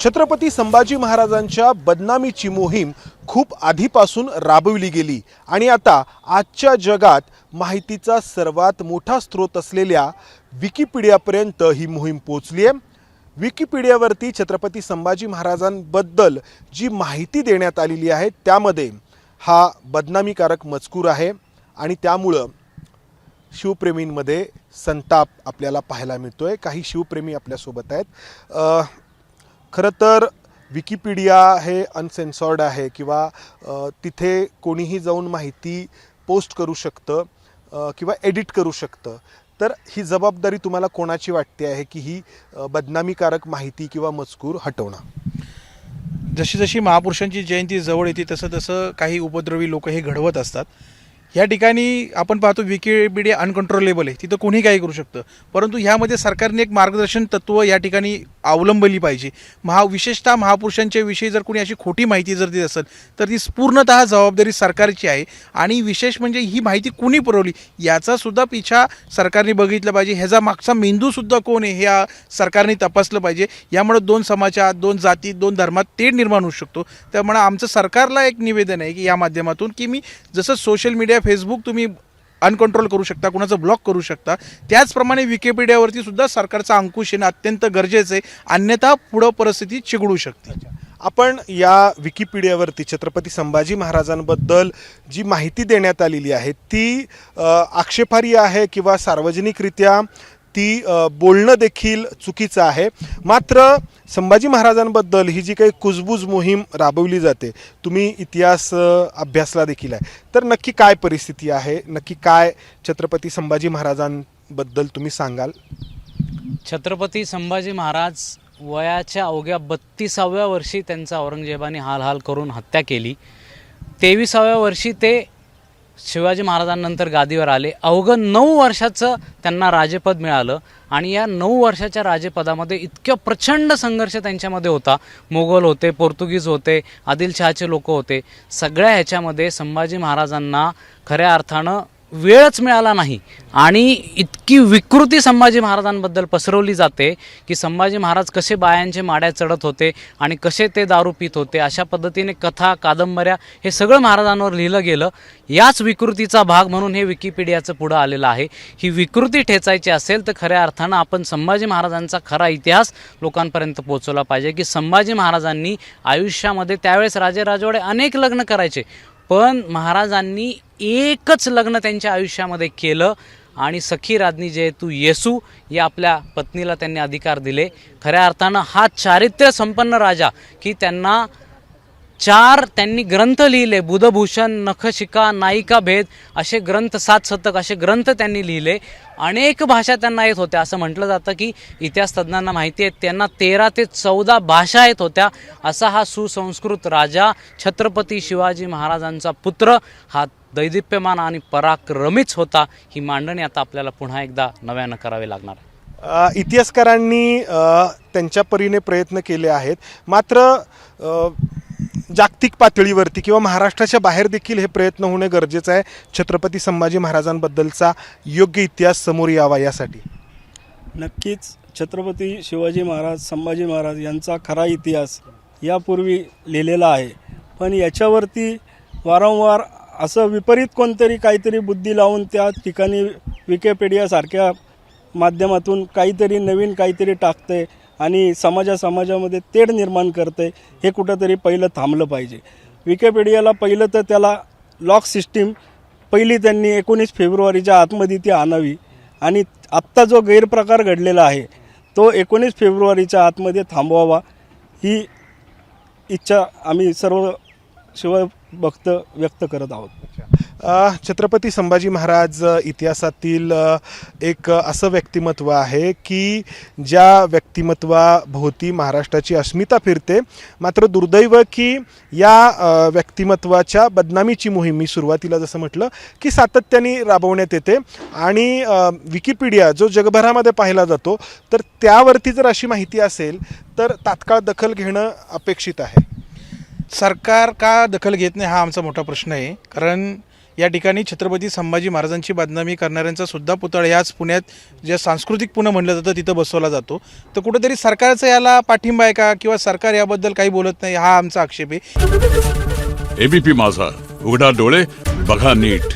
छत्रपती संभाजी महाराजांच्या बदनामीची मोहीम खूप आधीपासून राबविली गेली आणि आता आजच्या जगात माहितीचा सर्वात मोठा स्रोत असलेल्या विकिपीडियापर्यंत ही मोहीम पोहोचली आहे। विकिपीडियावरती छत्रपती संभाजी महाराजांबद्दल जी माहिती देण्यात आलेली आहे त्यामध्ये हा बदनामीकारक मजकूर आहे आणि त्यामुळे शिवप्रेमींमध्ये संताप आपल्याला पाहायला मिळतोय। काही शिवप्रेमी आपल्यासोबत आहेत। खरं तर विकिपीडिया हे अनसेन्सॉर्ड आहे किंवा तिथे कोणीही जाऊन माहिती पोस्ट करू शकतं किंवा एडिट करू शकतं। तर ही जबाबदारी तुम्हाला कोणाची वाटते आहे की ही बदनामीकारक माहिती किंवा मजकूर हटवणं? जशी जशी महापुरुषांची जयंती जवळ येते तसं तसं काही उपद्रवी लोक हे घडवत असतात। या ठिकाणी आपण पाहतो विकिपीडिया अनकंट्रोलेबल आहे, तिथं कोणी काही करू शकतं, परंतु ह्यामध्ये सरकारने एक मार्गदर्शन तत्त्व या ठिकाणी अवलंबली पाहिजे। विशेषतः महापुरुषांच्या विषयी जर कोणी अशी खोटी माहिती जर देत असेल तर ती पूर्णतः जबाबदारी सरकारची आहे। आणि विशेष म्हणजे ही माहिती कुणी पुरवली याचा सुद्धा पिछा सरकारने बघितलं पाहिजे। ह्याचा मागचा मेंदूसुद्धा कोण आहे हे सरकारने तपासलं पाहिजे। यामुळे दोन समाजात, दोन जातीत, दोन धर्मात तेढ निर्माण होऊ शकतो। त्यामुळे आमचं सरकारला एक निवेदन आहे की या माध्यमातून की मी जसं सोशल मीडिया फेसबुक तुम्ही अनकंट्रोल करू शकता, कुणाचं ब्लॉक करू शकता, त्याचप्रमाणे विकिपीडियावरती सुद्धा सरकारचा अंकुश येणं अत्यंत गरजेचं आहे, अन्यथा पुढं परिस्थिती चिघळू शकते। आपण या विकिपीडियावरती छत्रपती संभाजी महाराजांबद्दल जी माहिती देण्यात आलेली आहे ती आक्षेपार्ह आहे किंवा सार्वजनिकरित्या ती बोलणं देखील चुकीचं आहे। मात्र संभाजी महाराजांबद्दल ही जी काही कुजबूज मोहीम राबवली जाते, तुम्ही इतिहास अभ्यासला देखील आहे, तर नक्की काय परिस्थिती आहे, नक्की काय छत्रपती संभाजी महाराजांबद्दल तुम्ही सांगाल? छत्रपती संभाजी महाराज वयाच्या अवघ्या 32व्या वर्षी त्यांचा औरंगजेबाने हाल करून हत्या केली। 23व्या वर्षी ते शिवाजी महाराजांनंतर गादीवर आले। अवघं 9 वर्षाचं त्यांना राजेपद मिळालं आणि या 9 वर्षाच्या राजेपदामध्ये इतक्या प्रचंड संघर्ष त्यांच्यामध्ये होता। मोगल होते, पोर्तुगीज होते, आदिलशहाचे लोक होते। सगळ्या ह्याच्यामध्ये संभाजी महाराजांना खऱ्या अर्थानं वेळच मिळाला नाही आणि इतकी विकृती संभाजी महाराजांबद्दल पसरवली जाते की संभाजी महाराज कसे बायांचे माड्या चढत होते आणि कसे ते दारू पित होते, अशा पद्धतीने कथा, कादंबऱ्या हे सगळं महाराजांवर लिहिलं गेलं। याच विकृतीचा भाग म्हणून हे विकिपीडियाचं पुढं आलेलं आहे। ही विकृती ठेचायची असेल तर खऱ्या अर्थानं आपण संभाजी महाराजांचा खरा इतिहास लोकांपर्यंत पोहोचवला पाहिजे की संभाजी महाराजांनी आयुष्यामध्ये त्यावेळेस राजेराजवाडे अनेक लग्न करायचे, पण महाराजांनी एकच लग्न त्यांच्या आयुष्यामध्ये केलं आणि सखी राज्ञी जे तू येसू या आपल्या पत्नीला त्यांनी अधिकार दिले। खऱ्या अर्थानं हा चारित्र्य संपन्न राजा की त्यांना 4 त्यांनी ग्रंथ लिहिले, बुधभूषण, नखशिका, नायिका भेद असे ग्रंथ, 7 शतक असे ग्रंथ त्यांनी लिहिले। अनेक भाषा त्यांना येत होत्या। असं म्हटलं जातं की इतिहास तज्ज्ञांना माहिती आहे त्यांना 13 ते 14 भाषा येत होत्या। असा हा सुसंस्कृत राजा छत्रपती शिवाजी महाराजांचा पुत्र हा दैदिप्यमान आणि पराक्रमीच होता। ही मांडणी आता आपल्याला पुन्हा एकदा नव्यानं करावी लागणार आहे। इतिहासकारांनी त्यांच्या परीने प्रयत्न केले आहेत, मात्र जागतिक पातळीवरती किंवा महाराष्ट्राच्या बाहेर देखील हे प्रयत्न होणे गरजेचं आहे छत्रपती संभाजी महाराजांबद्दलचा योग्य इतिहास समोर यावा यासाठी। नक्कीच छत्रपती शिवाजी महाराज, संभाजी महाराज यांचा खरा इतिहास यापूर्वी लिहिलेला आहे, पण याच्यावरती वारंवार असं विपरीत कोणतरी काहीतरी बुद्धी लावून त्या ठिकाणी विकिपीडियासारख्या माध्यमातून काहीतरी नवीन काहीतरी टाकते आणि समाजामध्ये तेढ निर्माण करते। हे कुठंतरी पहिलं थांबलं पाहिजे। विकिपीडियाला पहिलं तर त्याला लॉक सिस्टीम पहिली त्यांनी 19 फेब्रुवारीच्या आतमध्ये ती आणावी आणि आत्ता जो गैरप्रकार घडलेला आहे तो 19 फेब्रुवारीच्या आतमध्ये थांबवावा ही इच्छा आम्ही सर्व शिवभक्त व्यक्त करत आहोत। छत्रपती संभाजी महाराज इतिहासातील एक असं व्यक्तिमत्व आहे की ज्या व्यक्तिमत्वाभोवती महाराष्ट्राची अस्मिता फिरते। मात्र दुर्दैव की या व्यक्तिमत्वाच्या बदनामीची मोहीम मी सुरुवातीला जसं म्हटलं की सातत्याने राबवण्यात येते आणि विकिपीडिया जो जगभरामध्ये पाहिला जातो तर त्यावरती जर अशी माहिती असेल तर तात्काळ दखल घेणं अपेक्षित आहे। सरकार का दखल घेत नाही हा आमचा मोठा प्रश्न आहे। कारण या ठिकाणी छत्रपती संभाजी महाराजांची बदनामी करणाऱ्यांचा सुद्धा पुतळा याच पुण्यात जे सांस्कृतिक पुणे म्हणलं जातं तिथं बसवला जातो. तर कुठेतरी सरकारचा याला पाठिंबा आहे का, किंवा सरकार याबद्दल काही बोलत नाही, हा आमचा आक्षेप आहे. एबीपी माझा, उघडा डोळे बघा नीट.